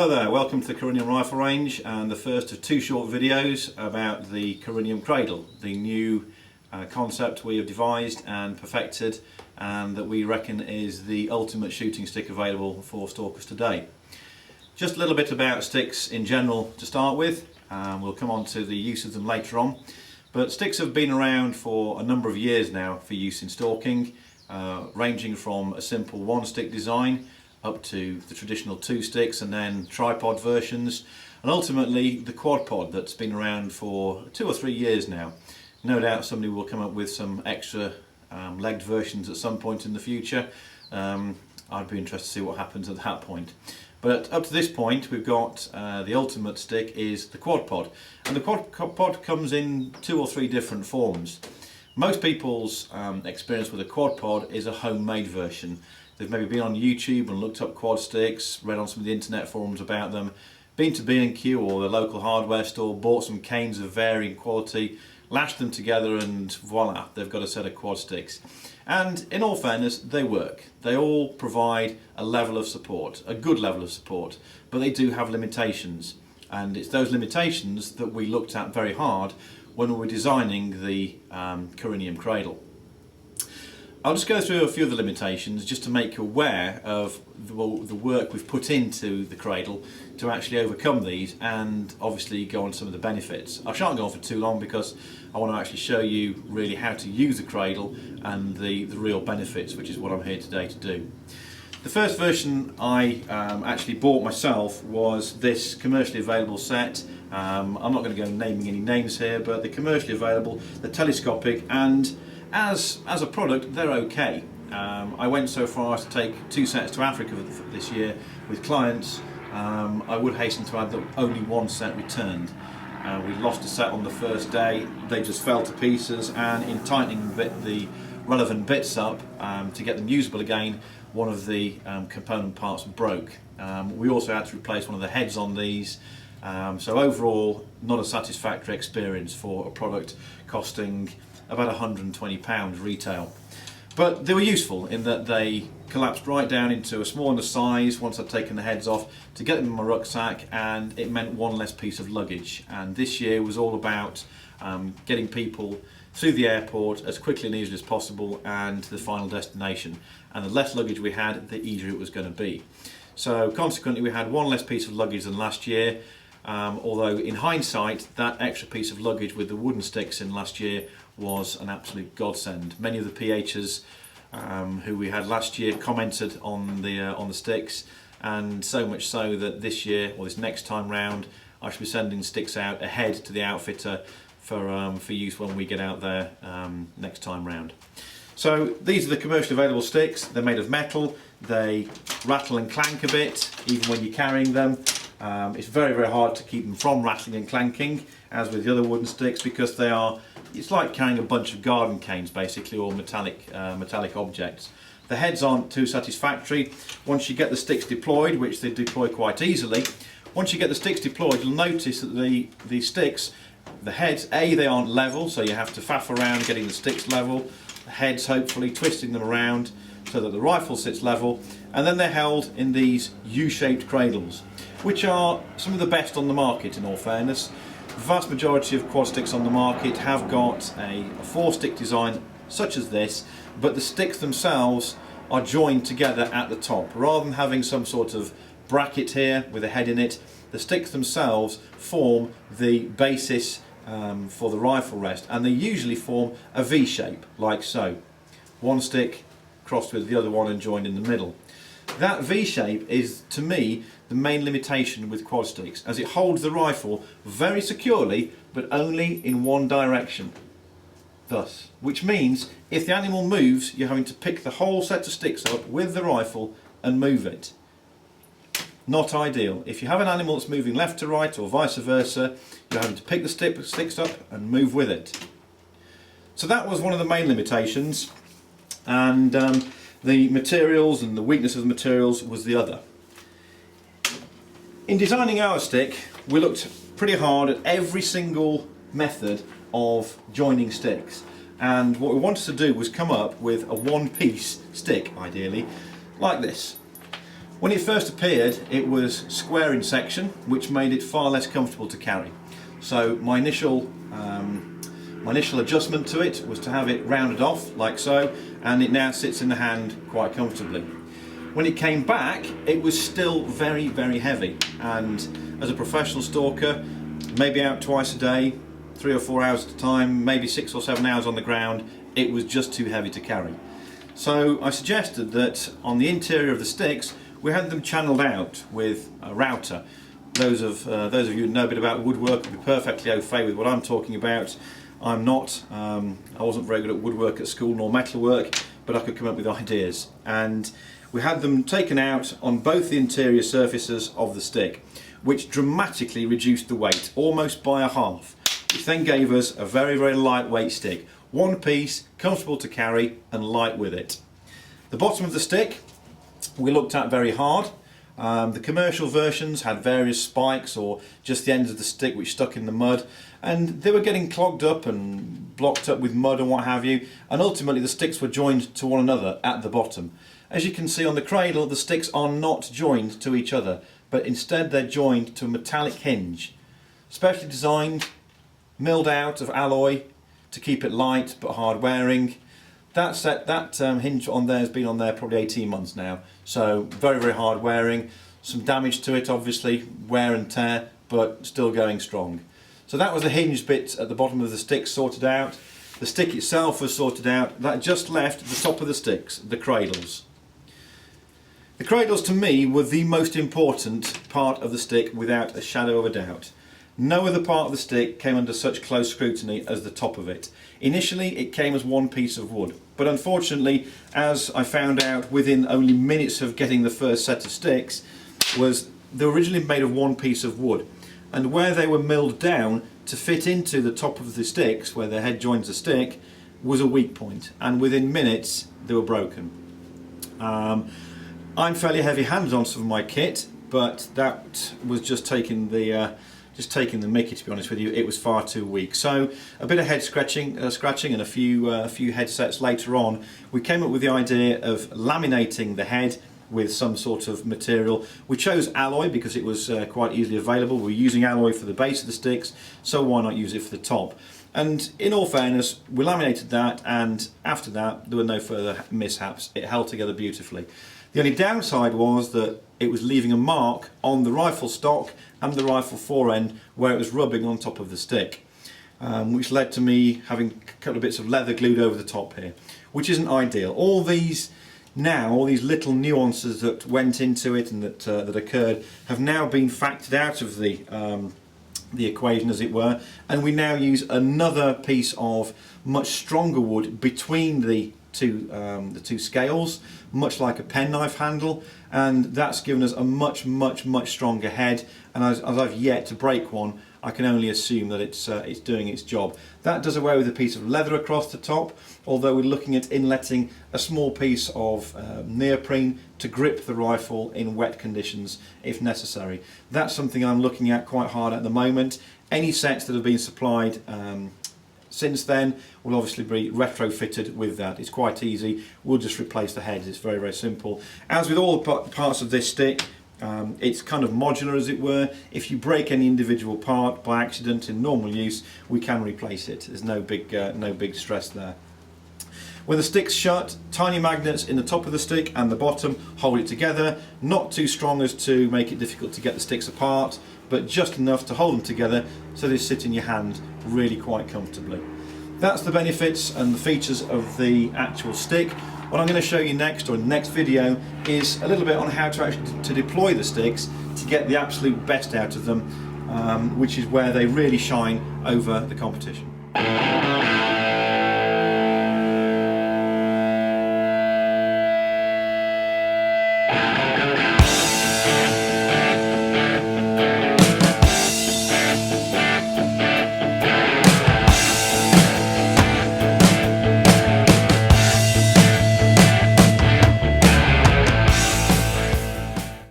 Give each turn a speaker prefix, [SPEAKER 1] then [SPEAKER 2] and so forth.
[SPEAKER 1] Hello there, welcome to the Corinium rifle range and the first of two short videos about the Corinium Cradle, the new concept we have devised and perfected and that we reckon is the ultimate shooting stick available for stalkers today. Just a little bit about sticks in general to start with, we'll come on to the use of them later on, but sticks have been around for a number of years now for use in stalking, ranging from a simple one stick design up to the traditional two sticks and then tripod versions, and ultimately the quad pod that's been around for 2 or 3 years now. No doubt somebody will come up with some extra legged versions at some point in the future. I'd be interested to see what happens at that point. But up to this point we've got the ultimate stick is the quad pod, and the quad pod comes in 2 or 3 different forms. Most people's experience with a quad pod is a homemade version. They've maybe been on YouTube and looked up quad sticks, read on some of the internet forums about them, been to B&Q or the local hardware store, bought some canes of varying quality, lashed them together and voila, they've got a set of quad sticks. And in all fairness, they work. They all provide a level of support, a good level of support, but they do have limitations. And it's those limitations that we looked at very hard when we were designing the Corinium Cradle. I'll just go through a few of the limitations just to make you aware of the work we've put into the Cradle to actually overcome these, and obviously go on to some of the benefits. I shan't go on for too long because I want to actually show you really how to use the Cradle and the real benefits, which is what I'm here today to do. The first version I actually bought myself was this commercially available set. I'm not going to go naming any names here, but they're commercially available, they're telescopic, and as a product they're okay. I went so far as to take 2 sets to Africa this year with clients. I would hasten to add that only 1 set returned. We lost a set on the first day, they just fell to pieces, and in tightening the relevant bits up to get them usable again, one of the component parts broke. We also had to replace one of the heads on these, so overall not a satisfactory experience for a product costing about £120 retail. But they were useful in that they collapsed right down into a smaller size once I'd taken the heads off to get them in my rucksack, and it meant 1 less piece of luggage. And this year was all about getting people through the airport as quickly and easily as possible and to the final destination. And the less luggage we had, the easier it was going to be. So consequently we had 1 less piece of luggage than last year, although in hindsight that extra piece of luggage with the wooden sticks in last year was an absolute godsend. Many of the PHs who we had last year commented on the sticks, and so much so that this year, or this next time round, I should be sending sticks out ahead to the outfitter for use when we get out there next time round. So these are the commercially available sticks. They're made of metal, they rattle and clank a bit even when you're carrying them. It's very, very hard to keep them from rattling and clanking, as with the other wooden sticks, because it's like carrying a bunch of garden canes basically, or metallic objects. The heads aren't too satisfactory. Once you get the sticks deployed, which they deploy quite easily, once you get the sticks deployed, you'll notice that the sticks, the heads, they aren't level, so you have to faff around getting the sticks level, the heads hopefully twisting them around so that the rifle sits level, and then they're held in these U-shaped cradles, which are some of the best on the market in all fairness. The vast majority of quad sticks on the market have got a 4-stick design such as this, but the sticks themselves are joined together at the top. Rather than having some sort of bracket here with a head in it, the sticks themselves form the basis for the rifle rest, and they usually form a V shape, like so. 1 stick crossed with the other one and joined in the middle. That V shape is, to me, the main limitation with quad sticks, as it holds the rifle very securely, but only in one direction. Thus, which means if the animal moves, you're having to pick the whole set of sticks up with the rifle and move it. Not ideal. If you have an animal that's moving left to right or vice versa, you're having to pick the sticks up and move with it. So that was one of the main limitations, and the materials and the weakness of the materials was the other. In designing our stick, we looked pretty hard at every single method of joining sticks, and what we wanted to do was come up with a 1-piece stick, ideally, like this. When it first appeared, it was square in section, which made it far less comfortable to carry. So my initial adjustment to it was to have it rounded off like so, and it now sits in the hand quite comfortably. When it came back, it was still very, very heavy, and as a professional stalker, maybe out twice a day, 3 or 4 hours at a time, maybe 6 or 7 hours on the ground, it was just too heavy to carry. So I suggested that on the interior of the sticks we had them channeled out with a router. Those of you who know a bit about woodwork will be perfectly au fait with what I'm talking about. I'm not. I wasn't very good at woodwork at school nor metalwork, but I could come up with ideas. And we had them taken out on both the interior surfaces of the stick, which dramatically reduced the weight, almost by a half, which then gave us a very, very lightweight stick. One piece, comfortable to carry and light with it. The bottom of the stick we looked at very hard. The commercial versions had various spikes or just the ends of the stick which stuck in the mud, and they were getting clogged up and blocked up with mud and what have you, and ultimately the sticks were joined to one another at the bottom. As you can see on the Cradle, the sticks are not joined to each other, but instead they're joined to a metallic hinge, specially designed, milled out of alloy to keep it light but hard wearing. That hinge on there has been on there probably 18 months now, so very, very hard wearing. Some damage to it obviously, wear and tear, but still going strong. So that was the hinge bit at the bottom of the stick sorted out. The stick itself was sorted out. That just left the top of the sticks, the cradles. The cradles to me were the most important part of the stick without a shadow of a doubt. No other part of the stick came under such close scrutiny as the top of it. Initially it came as one piece of wood, but unfortunately, as I found out within only minutes of getting the first set of sticks, they were originally made of one piece of wood, and where they were milled down to fit into the top of the sticks, where the head joins the stick, was a weak point, and within minutes they were broken. I'm fairly heavy-handed on some of my kit, but that was just taking the mickey, to be honest with you. It was far too weak. So a bit of head scratching and a few headsets later on, we came up with the idea of laminating the head with some sort of material. We chose alloy because it was quite easily available. We're using alloy for the base of the sticks, so why not use it for the top? And in all fairness, we laminated that, and after that there were no further mishaps. It held together beautifully. The only downside was that it was leaving a mark on the rifle stock and the rifle forend where it was rubbing on top of the stick, which led to me having a couple of bits of leather glued over the top here, which isn't ideal. All these little nuances that went into it and that occurred have now been factored out of the equation, as it were, and we now use another piece of much stronger wood between the two scales, much like a penknife handle, and that's given us a much stronger head. And as I've yet to break one, I can only assume that it's doing its job. That does away with a piece of leather across the top, although we're looking at inletting a small piece of neoprene to grip the rifle in wet conditions if necessary. That's something I'm looking at quite hard at the moment. Any sets that have been supplied since then will obviously be retrofitted with that. It's quite easy. We'll just replace the heads. It's very simple. As with all the parts of this stick, it's kind of modular, as it were. If you break any individual part by accident in normal use, we can replace it. There's no big stress there. When the stick's shut, tiny magnets in the top of the stick and the bottom hold it together, not too strong as to make it difficult to get the sticks apart, but just enough to hold them together so they sit in your hand really quite comfortably. That's the benefits and the features of the actual stick. What I'm going to show you next, or in the next video, is a little bit on how to actually deploy the sticks to get the absolute best out of them, which is where they really shine over the competition.